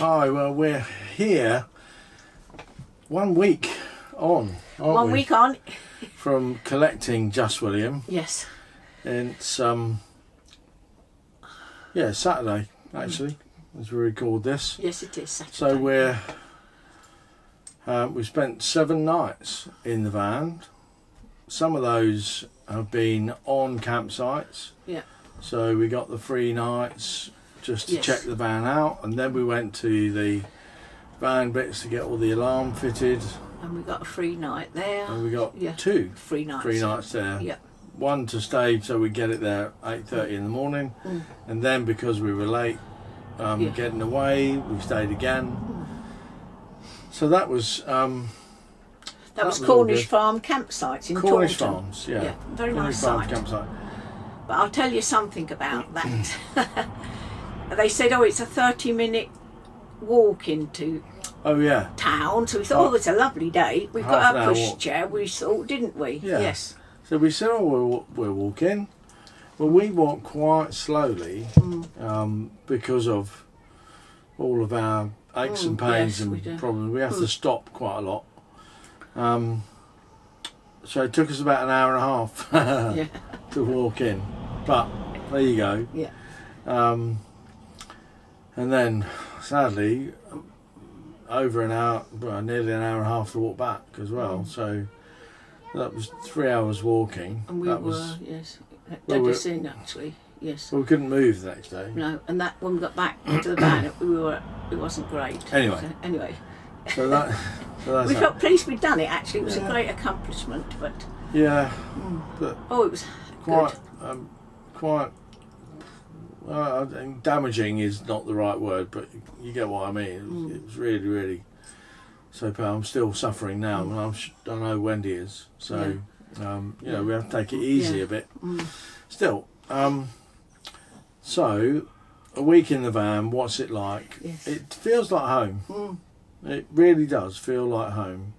Hi, well, we're here 1 week on, aren't we? 1 week on. From collecting Just William. Yes. And it's, Saturday, actually, as we record this. Yes, it is Saturday. So we spent 7 nights in the van. Some of those have been on campsites. Yeah. So we got the 3 nights just to Yes. check the van out, and then we went to the van bits to get all the alarm fitted, And we got a free night there. and we got Yeah. 2 Free nights. 3 nights there. Yeah. One to stay so we get it there at 8:30 in the morning, and then because we were late getting away, we stayed again. So that was That was all Cornish good. Farm campsites in Cornish Taunton. Farms, yeah. Very Cornish nice Farms site. campsite. But I'll tell you something about that. They said, oh, it's a 30-minute walk into Oh yeah, town. So we thought, oh, it's a lovely day. We've Half got an our hour push walk. chair, we thought, didn't we? Yeah. Yes. so we said, oh, we're walking. Well, we walk quite slowly because of all of our aches and pains yes, we and do. problems. We have to stop quite a lot. So it took us about an hour and a half Yeah. to walk in. But there you go. Yeah. And then, sadly, over an hour, well, nearly an hour and a half to walk back as well. So that was 3 hours walking. And we that were, was, yes. That well, did we're- us in, actually. Yes. well, we couldn't move the next day. No, and that when we got back into the van, it wasn't great. Anyway. So, anyway, So that's we that. felt pleased we'd done it. Actually, it was Yeah. a great accomplishment. But Yeah, but oh, it was quite, good. I think damaging is not the right word, but you get what I mean. It was really, really so bad. I'm still suffering now, and I know Wendy is. So, we have to take it easy Yeah. a bit. Still, so a week in the van, what's it like? Yes. It feels like home. It really does feel like home.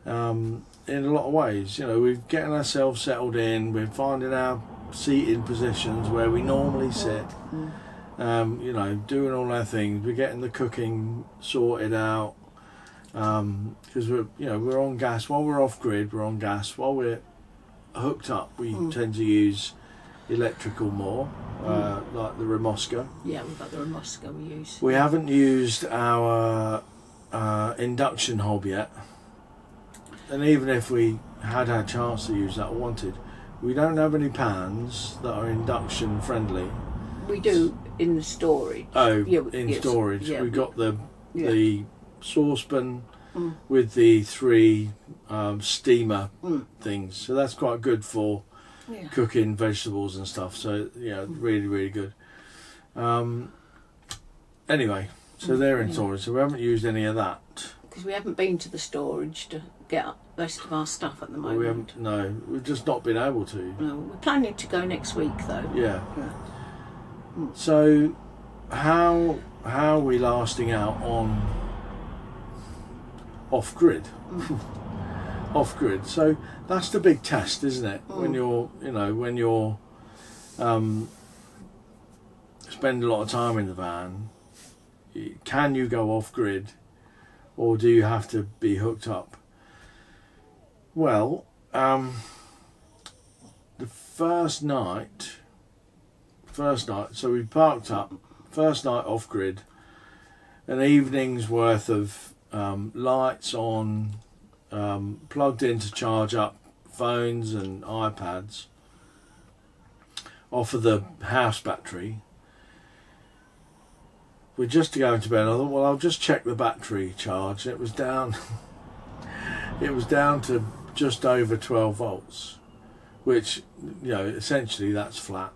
In a lot of ways, we're getting ourselves settled in. We're finding our seating positions where we normally sit. Doing all our things. We're getting the cooking sorted out because we're on gas. While we're off grid, we're on gas. While we're hooked up, we tend to use electrical more, like the Remosca. Yeah, we've got the Remosca we use. We haven't used our induction hob yet, and even if we had our chance to use that or wanted, we don't have any pans that are induction friendly. We do in the storage. Oh, Yeah, in yes. storage. Yeah, We've got the Yeah. saucepan with the 3 steamer things, so that's quite good for Yeah. cooking vegetables and stuff. So really, really good. Anyway, so they're in storage, so we haven't used any of that. Because we haven't been to the storage to get the rest of our stuff at the moment. We haven't. No, we've just not been able to. No, we're planning to go next week though. Yeah. So, how are we lasting out on off grid? Off grid. So that's the big test, isn't it? When you're spend a lot of time in the van, can you go off grid, or do you have to be hooked up? Well, the first night, so we parked up, first night off grid, an evening's worth of lights on, plugged in to charge up phones and iPads off of the house battery. We're just going to bed. I thought, well, I'll just check the battery charge. It was down. It was down to just over 12 volts, which essentially that's flat.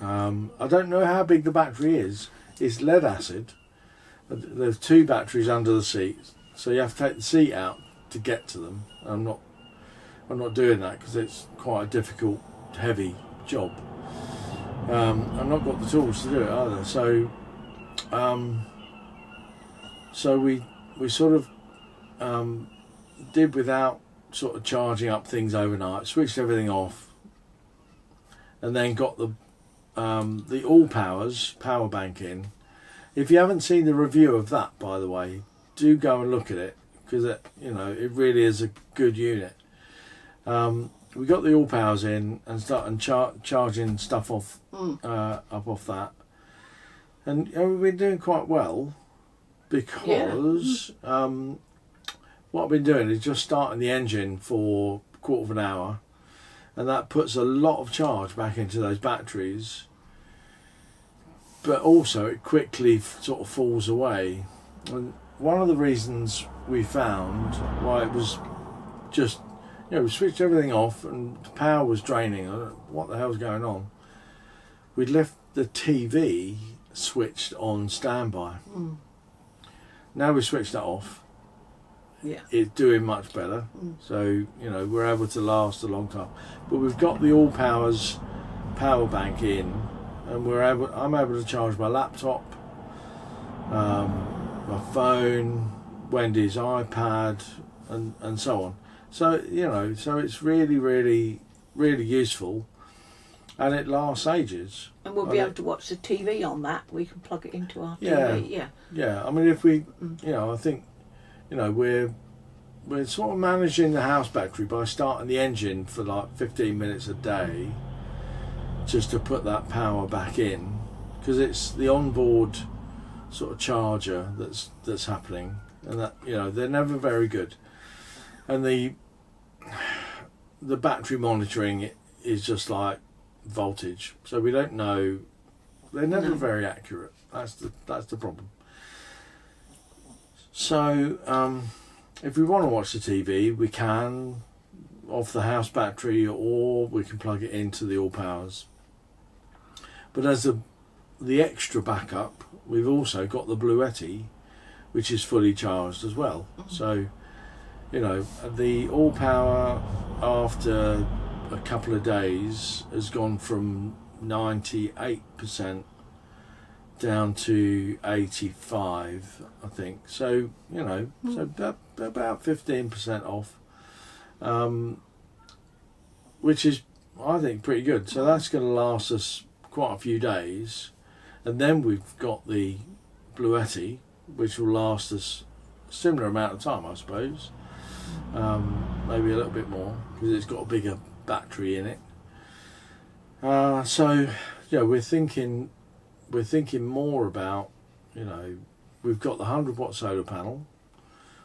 I don't know how big the battery is. It's lead acid. There's 2 batteries under the seat, so you have to take the seat out to get to them. I'm not doing that because it's quite a difficult, heavy job. I've not got the tools to do it either. So we sort of did without sort of charging up things overnight, switched everything off, and then got the all power bank in, If you haven't seen the review of that, by the way, do go and look at it, because it really is a good unit. We got the all powers in and started charging stuff off up off that, and we've been doing quite well, because what I've been doing is just starting the engine for a quarter of an hour, and that puts a lot of charge back into those batteries, but also it quickly sort of falls away. And one of the reasons we found why it was just, we switched everything off and the power was draining. I don't know what the hell's going on. We'd left the TV switched on standby. Now we switched that off. Yeah. It's doing much better. So, we're able to last a long time. But we've got the all powers power bank in, and I'm able to charge my laptop, my phone, Wendy's iPad, and so on. So, so it's really, really, really useful, and it lasts ages. And we'll be able to watch the TV on that. We can plug it into our TV. Yeah. I mean, if we, I think, we're sort of managing the house battery by starting the engine for like 15 minutes a day, just to put that power back in, because it's the onboard sort of charger that's happening, and that they're never very good, and the battery monitoring is just like voltage, so we don't know. They're never very accurate. That's the problem. So if we want to watch the TV, we can off the house battery, or we can plug it into the all powers. But as the extra backup, we've also got the Bluetti, which is fully charged as well. So the all power after a couple of days has gone from 98% down to 85, I think. So so about 15% off, which is, I think, pretty good. So that's going to last us quite a few days, and then we've got the Bluetti, which will last us a similar amount of time, I suppose, maybe a little bit more, because it's got a bigger battery in it. So we're thinking more about, we've got the 100-watt solar panel,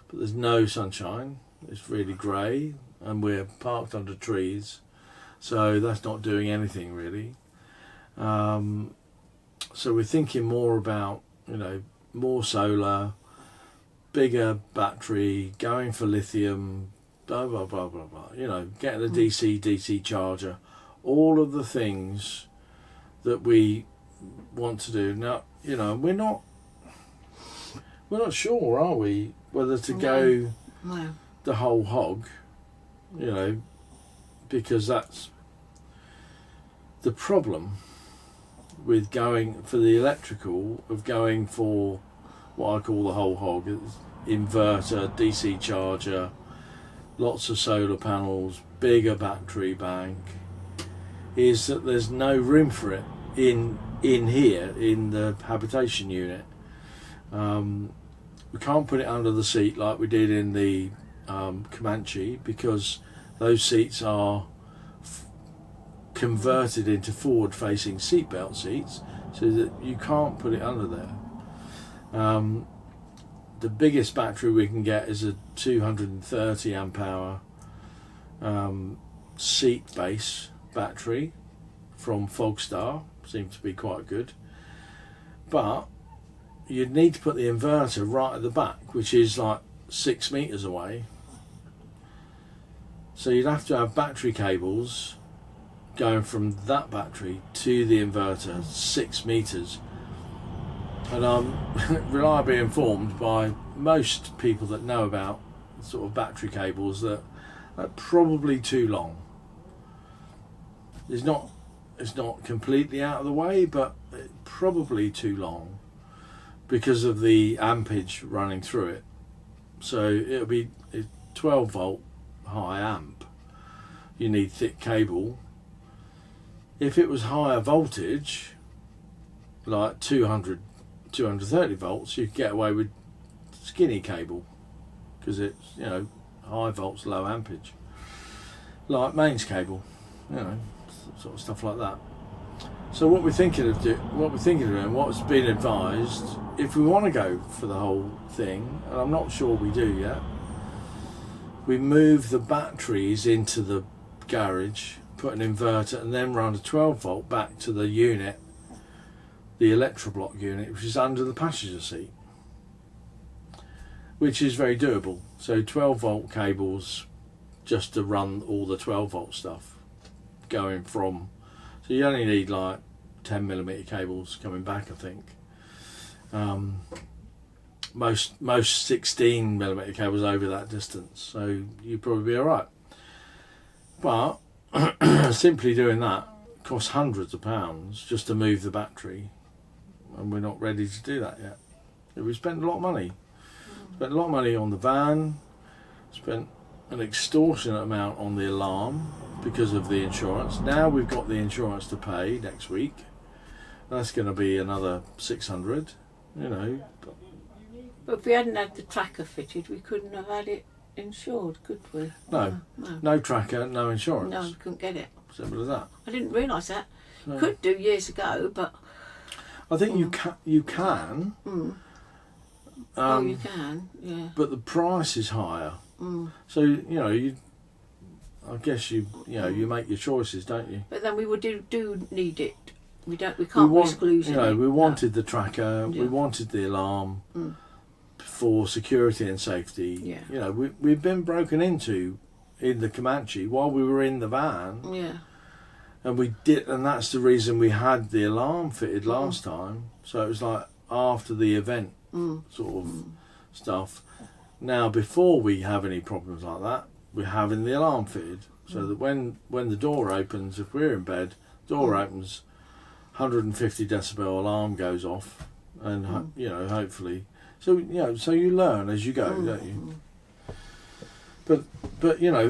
but there's no sunshine. It's really grey, and we're parked under trees, so that's not doing anything really. So we're thinking more about, more solar, bigger battery, going for lithium, blah blah blah blah blah. Getting a DC charger, all of the things that we want to do. Now, we're not sure, are we, whether to go the whole hog, because that's the problem with going for the electrical, of going for what I call the whole hog. It's inverter, DC charger, lots of solar panels, bigger battery bank, is that there's no room for it in here in the habitation unit. We can't put it under the seat like we did in the Comanche, because those seats are converted into forward-facing seatbelt seats, so that you can't put it under there. The biggest battery we can get is a 230 amp hour seat base battery from Fogstar. Seems to be quite good, but you'd need to put the inverter right at the back, which is like 6 meters away. So you'd have to have battery cables going from that battery to the inverter 6 meters. And I'm reliably informed by most people that know about sort of battery cables that are probably too long. It's not completely out of the way, but probably too long because of the ampage running through it. So it'll be 12 volt high amp. You need thick cable. If it was higher voltage, like 200 230 volts, you can get away with skinny cable because it's, you know, high volts, low ampage, like mains cable, you know, sort of stuff like that. So what we're thinking of doing, what's been advised, if we want to go for the whole thing, and I'm not sure we do yet, we move the batteries into the garage, put an inverter, and then run a 12 volt back to the unit, the electroblock unit, which is under the passenger seat, which is very doable. So 12 volt cables just to run all the 12 volt stuff going from, so you only need like 10mm cables coming back, I think. Most 16mm cables over that distance, so you'd probably be alright. But simply doing that costs hundreds of pounds just to move the battery, and we're not ready to do that yet. We spent a lot of money. Spent a lot of money on the van, spent an extortionate amount on the alarm because of the insurance. Now we've got the insurance to pay next week. That's going to be another 600, you know. But if we hadn't had the tracker fitted, we couldn't have had it insured, could we? No. No tracker, no insurance. No, we couldn't get it. Simple as that. I didn't realise that. So, Could do years ago, but... I think you can. Oh, you can, yeah. But the price is higher. So, you know, I guess you make your choices, don't you? But then we would do need it. We can't risk losing it. We wanted the tracker, we wanted the alarm for security and safety. Yeah. You know, we've been broken into in the Comanche while we were in the van. Yeah. And that's the reason we had the alarm fitted last time. So it was like after the event sort of stuff. Now, before we have any problems like that, we're having the alarm fitted so that when the door opens, if we're in bed, door opens, 150 decibel alarm goes off, and you know, hopefully, so you learn as you go, don't you? But you know,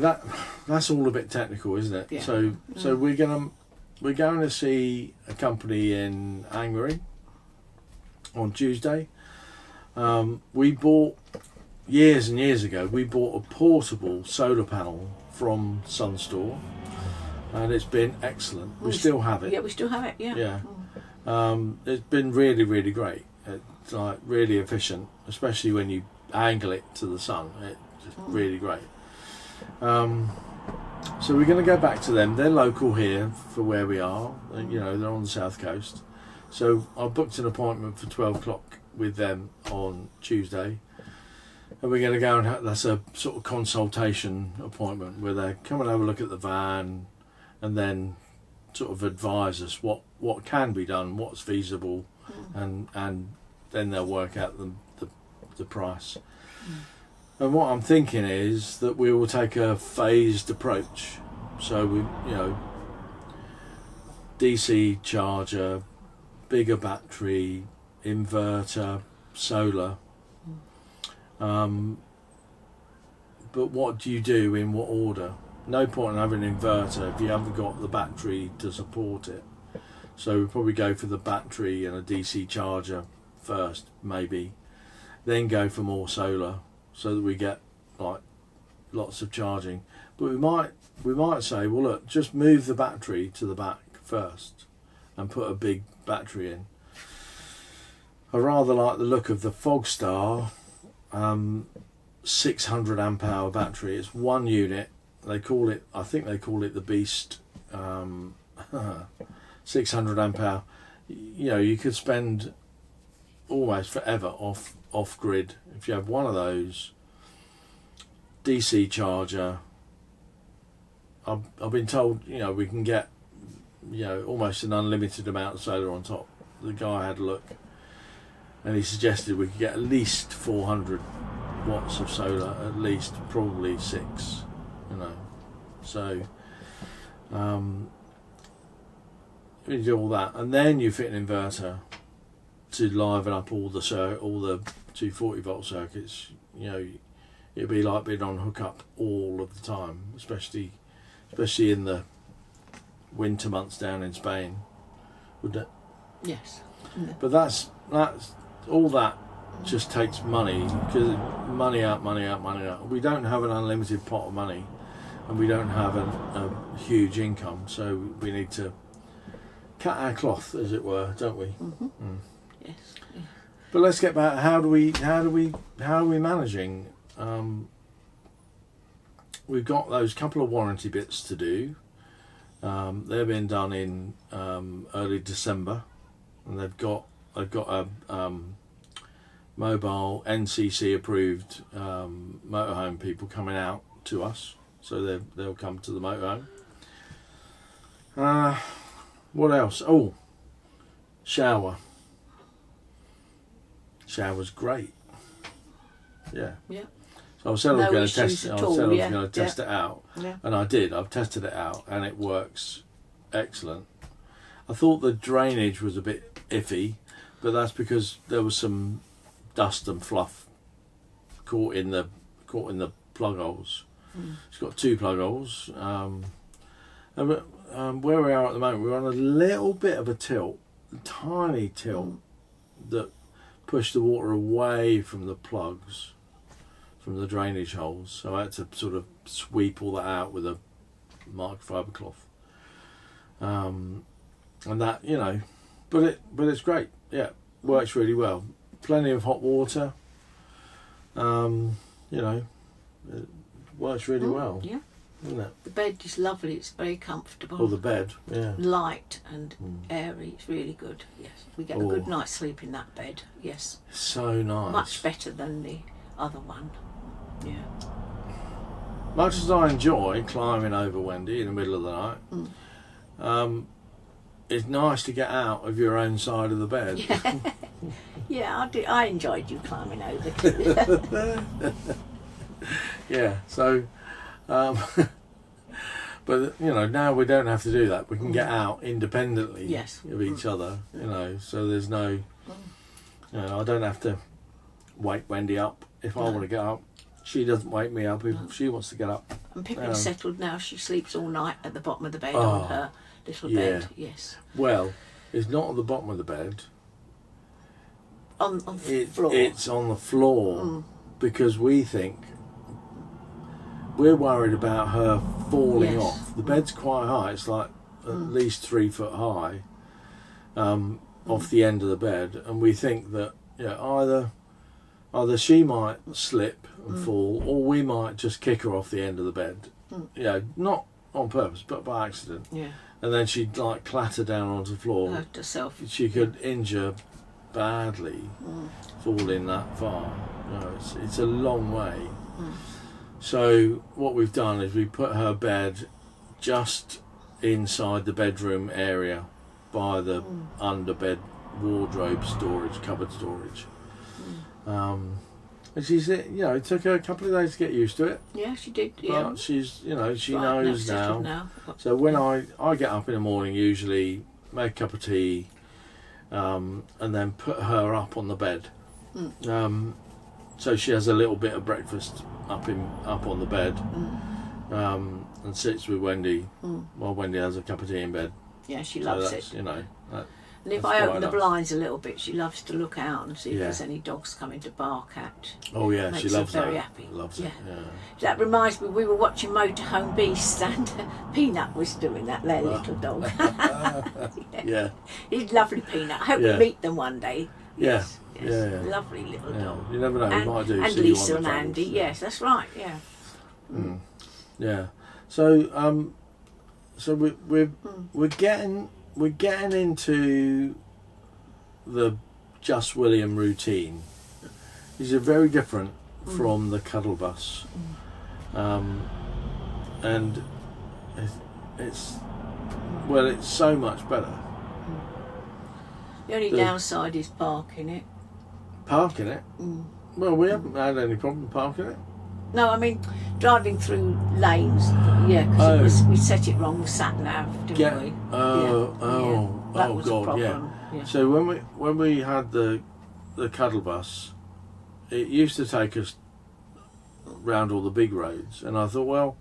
that's all a bit technical, isn't it? Yeah. So we're going to see a company in Angmering on Tuesday. We bought, years and years ago, we bought a portable solar panel from Sunstore, and it's been excellent. We still have it. Yeah, we still have it, yeah. Yeah. It's been really, really great. It's like really efficient, especially when you angle it to the sun. It's just really great. So we're going to go back to them. They're local here for where we are. You know, they're on the south coast. So I booked an appointment for 12 o'clock with them on Tuesday. And we're going to go and that's a sort of consultation appointment where they come and have a look at the van and then sort of advise us what can be done, what's feasible, and then they'll work out the price. And what I'm thinking is that we will take a phased approach. So we, you know, DC charger, bigger battery, inverter, solar. But what do you do in what order? No point in having an inverter if you haven't got the battery to support it. So we'll probably go for the battery and a DC charger first, maybe. Then go for more solar so that we get like lots of charging. But we might say, well look, just move the battery to the back first and put a big battery in. I rather like the look of the Fogstar 600 amp hour battery. It's one unit. I think they call it the Beast 600 amp hour. You know, you could spend almost forever off grid if you have one of those. DC charger. I've been told, you know, we can get, you know, almost an unlimited amount of solar on top. The guy had a look and he suggested we could get at least 400 watts of solar, at least, probably 6, you know. So you do all that, and then you fit an inverter to liven up all the 240 volt circuits. You know, it'd be like being on hookup all of the time, especially in the winter months down in Spain, wouldn't it? Yes. But that's all that just takes money, because money out. We don't have an unlimited pot of money, and we don't have a huge income, so we need to cut our cloth, as it were, don't we? Yes. Yeah. But let's get back. How are we managing? We've got those couple of warranty bits to do. They're being done in early December, and they've got a mobile NCC approved motorhome people coming out to us, so they'll come to the motorhome. What else? Oh, shower's great. Yeah. So I said I was going to test it. I said I was going to test it out, and I did. I've tested it out, and it works excellent. I thought the drainage was a bit iffy, but that's because there was some dust and fluff caught in the plug holes. It's got 2 plug holes, and where we are at the moment, we're on a little bit of a tilt, a tiny tilt that pushed the water away from the plugs, from the drainage holes. So I had to sort of sweep all that out with a microfiber cloth, and that, you know, but it's great. Yeah, works really well. Plenty of hot water. You know, it works really well. Yeah. Isn't it? The bed is lovely. It's very comfortable. Oh, the bed, yeah. Light and airy. It's really good. Yes, we get a good night's sleep in that bed. Yes. So nice. Much better than the other one. Yeah. Much as I enjoy climbing over Wendy in the middle of the night, it's nice to get out of your own side of the bed. Yeah, yeah, I enjoyed you climbing over too. Yeah, so, but you know, now we don't have to do that. We can get out independently of each other, you know, so there's no, you know, I don't have to wake Wendy up if I want to get up. She doesn't wake me up if she wants to get up. And Pippin's settled now. She sleeps all night at the bottom of the bed on her little bed. Yes. Well, it's not at the bottom of the bed. On the floor. It's on the floor because we think we're worried about her falling off. The bed's quite high. It's like at least 3 foot high off the end of the bed, and we think that, you know, either she might slip and fall, or we might just kick her off the end of the bed. You know, not on purpose, but by accident. Yeah. And then she'd like clatter down onto the floor. Hurt herself. She could injure badly falling that far. You know, it's a long way. So what we've done is we put her bed just inside the bedroom area by the underbed wardrobe storage, cupboard storage. And she's, you know, it took her a couple of days to get used to it. Yeah, she did. Yeah. But she's, you know, she knows now. So when I get up in the morning, usually make a cup of tea, and then put her up on the bed. So she has a little bit of breakfast up on the bed, and sits with Wendy while Wendy has a cup of tea in bed. Yeah, she loves it. You know. And if I open the blinds a little bit, she loves to look out and see if there's any dogs coming to bark at. Oh yeah, she loves that. Very happy. Loves it. Yeah. That reminds me, we were watching Motorhome Beast, and Peanut was doing that there, little dog. Yeah. He's lovely, Peanut. I hope we meet them one day. Yeah. Yes. Yeah. Lovely little dog. You never know, you might do. And Lisa and Andy. Yes, that's right. Yeah. Yeah. So we're getting into the Just William routine. These are very different from the cuddle bus, and it's so much better. The only downside is parking it. Parking it? Well, we haven't had any problem parking it. No, I mean driving through lanes. Yeah, because we set it wrong, the sat nav, didn't we? That was a problem. Yeah. So when we had the cuddle bus, it used to take us round all the big roads, and I thought, well,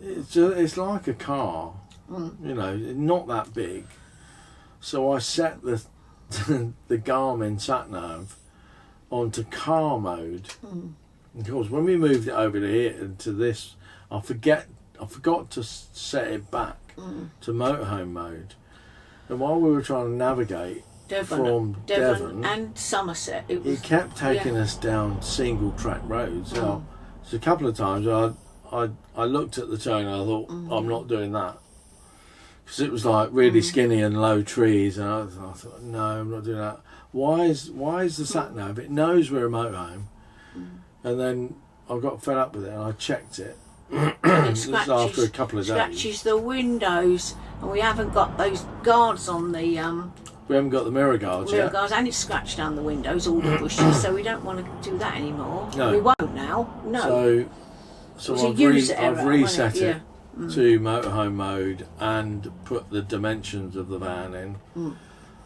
it's like a car, you know, not that big. So I set the the Garmin sat nav onto car mode. Of course, when we moved it over to here to this, I forgot to set it back to motorhome mode. And while we were trying to navigate from Devon and Somerset, it kept taking us down single track roads. So a couple of times I looked at the turn and I thought, I'm not doing that. Because it was like really skinny and low trees, and I thought, no, I'm not doing that. Why is the sat nav? It knows we're a motorhome, and then I got fed up with it and I checked it. This is after a couple of days. Scratches the windows, and we haven't got those guards on the. We haven't got the mirror guards yet. Mirror guards, and it's scratched down the windows, all the bushes. So we don't want to do that anymore. No. We won't now. No. So I've reset it to motorhome mode and put the dimensions of the van in.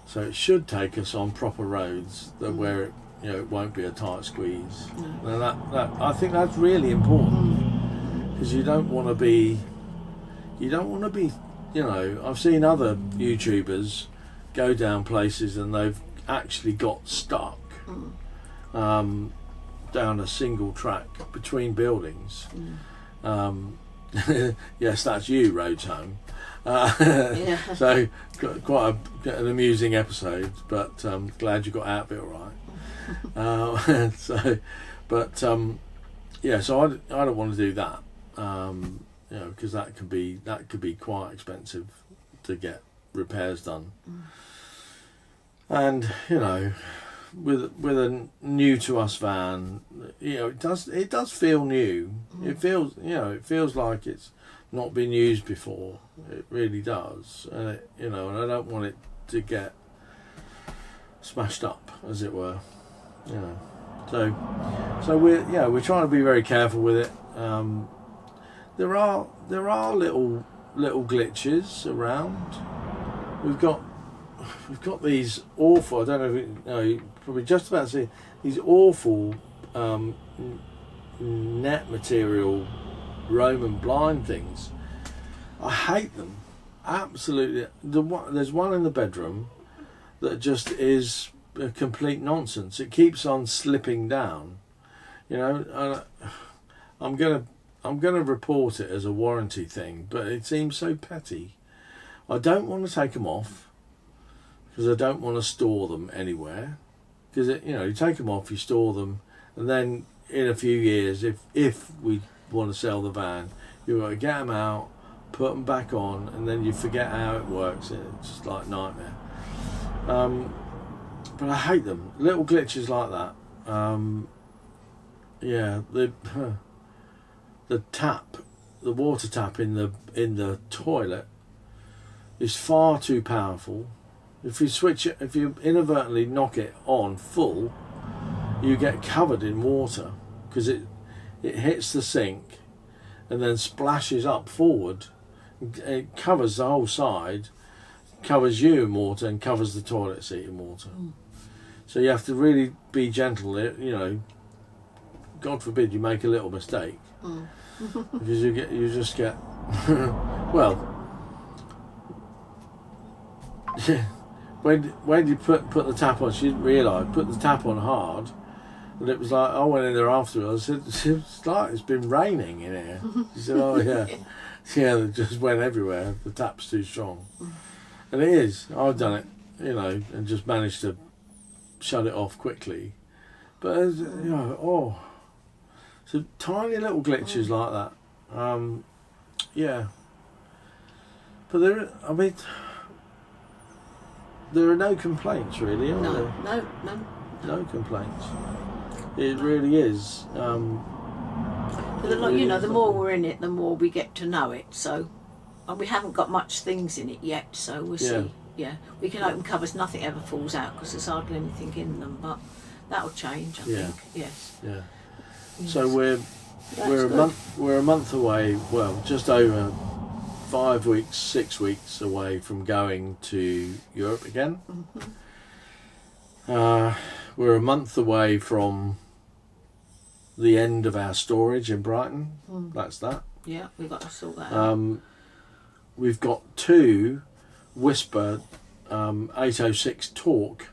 So it should take us on proper roads where it won't be a tight squeeze. And that I think that's really important, because you don't want to be I've seen other YouTubers go down places and they've actually got stuck down a single track between buildings. Yes, that's you, Roads Home. So quite an amusing episode, but glad you got out of it all right. So I don't want to do that, because that could be quite expensive to get repairs done. And with a new to us van, it does feel new. It feels like it's not been used before. It really does, and and I don't want it to get smashed up, as it were. So we're trying to be very careful with it. There are little glitches around. We've got these awful, I don't know if you're probably just about to see these awful net material Roman blind things. I hate them, absolutely. There's one in the bedroom that just is a complete nonsense. It keeps on slipping down, I'm gonna report it as a warranty thing, but it seems so petty. I don't want to take them off, because I don't want to store them anywhere. Because you take them off, you store them, and then in a few years, if we want to sell the van, you've got to get them out, put them back on, and then you forget how it works. It's just like nightmare. But I hate them, little glitches like that. The water tap in the toilet is far too powerful. If you inadvertently knock it on full, you get covered in water, because it hits the sink and then splashes up forward. It covers the whole side, covers you in water, and covers the toilet seat in water. So you have to really be gentle. God forbid you make a little mistake, because you just get well. When you put the tap on, she didn't realise, put the tap on hard, and it was like, I went in there afterwards, I said, it's like it's been raining in here. She said, oh yeah. Yeah, it just went everywhere, the tap's too strong. And it is, I've done it, and just managed to shut it off quickly. But, so tiny little glitches like that. But there are no complaints, really, are there? No complaints. It really is. The more we're in it, the more we get to know it. So, and we haven't got much things in it yet, so we'll see. Yeah, we can open covers, nothing ever falls out because there's hardly anything in them, but that'll change, I think. Yes. Yeah. So we're a month away. Well, just over 5 weeks, 6 weeks away from going to Europe again. We're a month away from the end of our storage in Brighton. That's that. Yeah, we've got to sort that out. We've got 2 Whisper 806 torque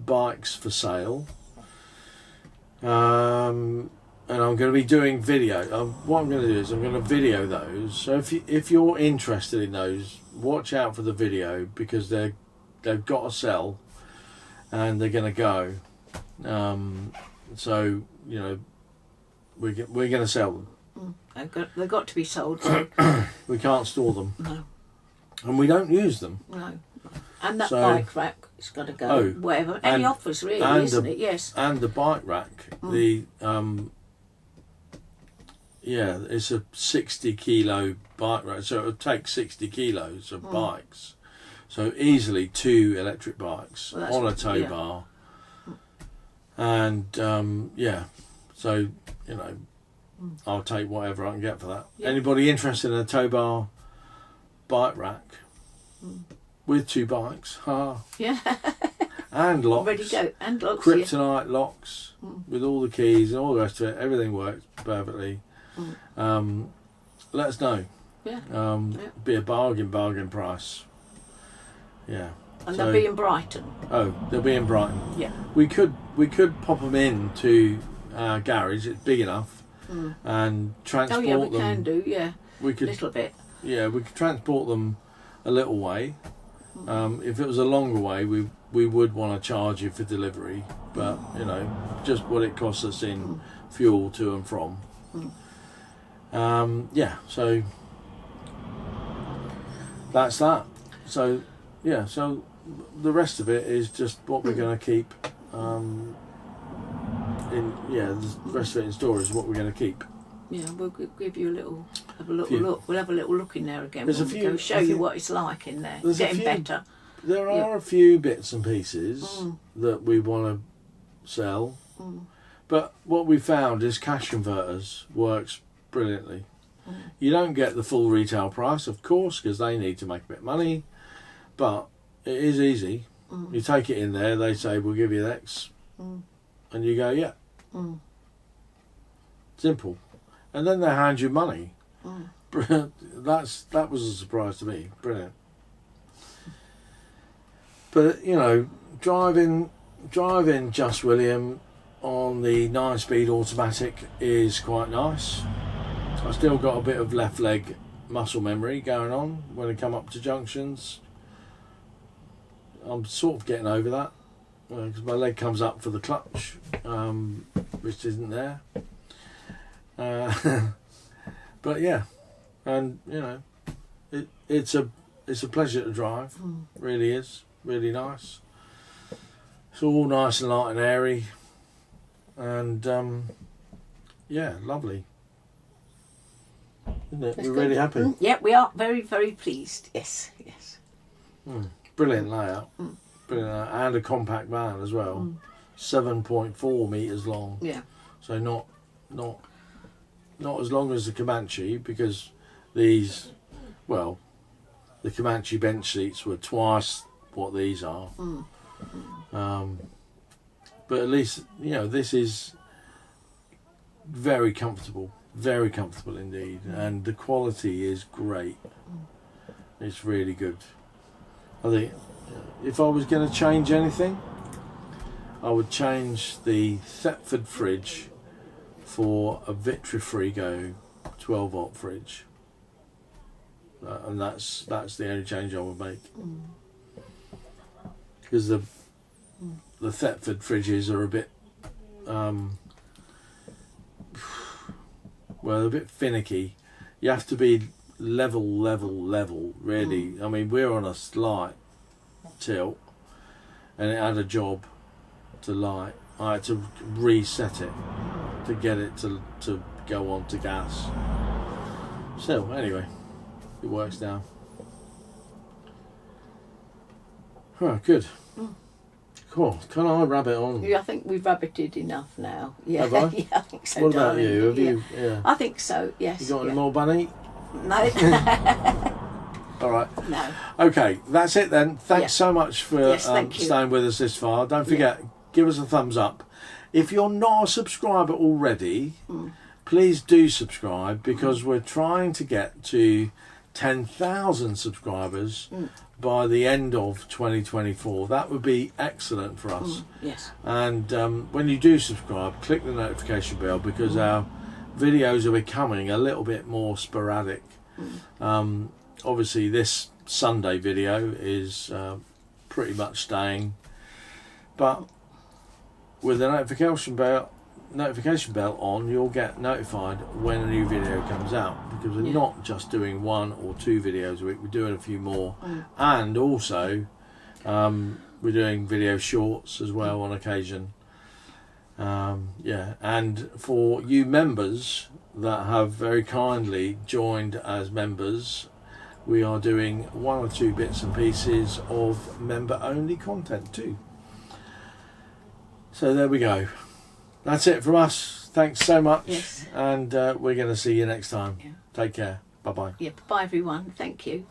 bikes for sale. And I'm going to be doing video. What I'm going to do is I'm going to video those. So if you're interested in those, watch out for the video, because they've got to sell and they're going to go. So you know, we're going to sell them. They've got to be sold. So. We can't store them. No. And we don't use them. No. And that bike rack, it's got to go. Oh, Whatever. Any offers, really, isn't it? Yes. And the bike rack, it's a 60 kilo bike rack, so it would take 60 kilos of bikes. So easily 2 electric bikes on a tow bar. And so you know, I'll take whatever I can get for that. Yeah. Anybody interested in a tow bar bike rack with 2 bikes? Yeah. And locks. Ready to go. And locks. Kryptonite locks with all the keys and all the rest of it. Everything works perfectly. Let us know. Yeah. Be a bargain price. Yeah. And they'll be in Brighton. Oh, they'll be in Brighton. Yeah. We could pop them into our garage. It's big enough, and transport them. Oh yeah, we can do. Yeah. We could. A little bit. Yeah, we could transport them a little way. If it was a longer way, we would want to charge you for delivery, but you know, just what it costs us in fuel to and from. So that's that. So so the rest of it is just what we're going to keep. The rest of it in storage is what we're going to keep. Yeah, we'll give you look. We'll have a little look in there again. We'll show you what it's like in there. It's getting better. There are a few bits and pieces that we want to sell, but what we found is cash converters works brilliantly. You don't get the full retail price, of course, because they need to make a bit of money, but it is easy. You take it in there, they say we'll give you X, and you go, yeah. Simple. And then they hand you money. That was a surprise to me. Brilliant. But you know, driving Just William on the 9-speed automatic is quite nice. I still got a bit of left leg muscle memory going on when I come up to junctions. I'm sort of getting over that because my leg comes up for the clutch, which isn't there. But yeah, and you know, it's a pleasure to drive. Really is, really nice. It's all nice and light and airy, and lovely. Isn't it? That's We're good. really happy. Yeah, we are very, very pleased. Yes. Brilliant layout. Brilliant layout. And a compact van as well. 7.4 metres long. Yeah. So not as long as the Comanche, because the Comanche bench seats were twice what these are. But at least, you know, this is very comfortable indeed, and the quality is great. It's really good. I think if I was going to change anything, I would change the Thetford fridge for a Vitrifrigo 12-volt fridge, and that's the only change I would make, because the Thetford fridges are a bit a bit finicky. You have to be level really. I mean, we're on a slight tilt and it had a job to light. I had to reset it to get it to go on to gas. So anyway, it works now. Oh, good. Cool. Can I rabbit on? Yeah, I think we've rabbited enough now. Yeah, Have I? yeah, I think so. What about darling. you? Have you? Yeah. I think so. Yes. You got any more, Bunny? No. All right. No. Okay, that's it then. Thanks so much for thank you. staying with us this far. Don't forget, give us a thumbs up. If you're not a subscriber already, please do subscribe, because we're trying to get to 10,000 subscribers by the end of 2024. That would be excellent for us. Yes. And when you do subscribe, click the notification bell, because our videos are becoming a little bit more sporadic. Obviously this Sunday video is pretty much staying, but with the notification bell on, you'll get notified when a new video comes out, because we're not just doing 1 or 2 videos a week, we're doing a few more. And also we're doing video shorts as well on occasion. And for you members that have very kindly joined as members, we are doing 1 or 2 bits and pieces of member only content too. So there we go. That's it from us. Thanks so much. Yes. And we're going to see you next time. Yeah. Take care. Bye bye. Yeah. Bye everyone. Thank you.